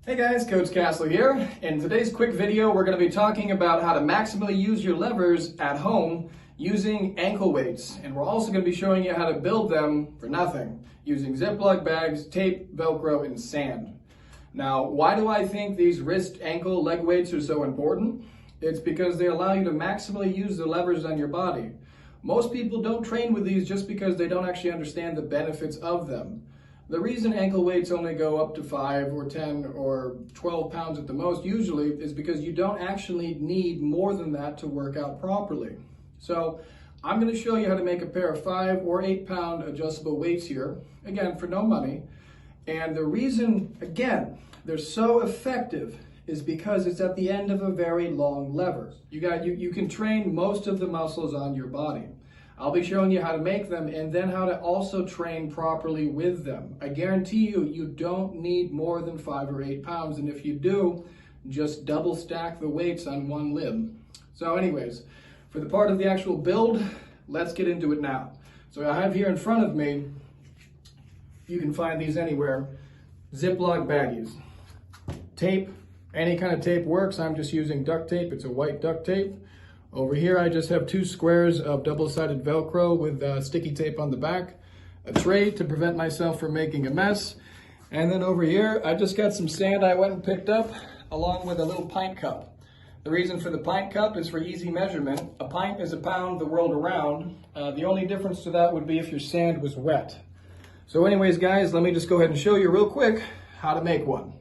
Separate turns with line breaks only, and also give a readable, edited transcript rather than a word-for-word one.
Hey guys, Coach Castle here. In today's quick video, we're going to be talking about how to maximally use your levers at home using ankle weights. And we're also going to be showing you how to build them for nothing using Ziploc bags, tape, Velcro, and sand. Now, why do I think these wrist, ankle, leg weights are so important? It's because they allow you to maximally use the levers on your body. Most people don't train with these just because they don't actually understand the benefits of them. The reason ankle weights only go up to 5 or 10 or 12 pounds at the most usually is because you don't actually need more than that to work out properly. So I'm going to show you how to make a pair of 5 or 8 pound adjustable weights here, again for no money. And the reason, again, they're so effective is because it's at the end of a very long lever. You can train most of the muscles on your body. I'll be showing you how to make them and then how to also train properly with them. I guarantee you, you don't need more than 5 or 8 pounds. And if you do, just double stack the weights on one limb. So anyways, for the part of the actual build, let's get into it now. So I have here in front of me, you can find these anywhere, Ziploc baggies. Tape, any kind of tape works. I'm just using duct tape. It's a white duct tape. Over here, I just have 2 squares of double-sided Velcro with sticky tape on the back, a tray to prevent myself from making a mess, and then over here, I just got some sand I went and picked up, along with a little pint cup. The reason for the pint cup is for easy measurement. A pint is a pound the world around. The only difference to that would be if your sand was wet. So anyways, guys, let me just go ahead and show you real quick how to make one.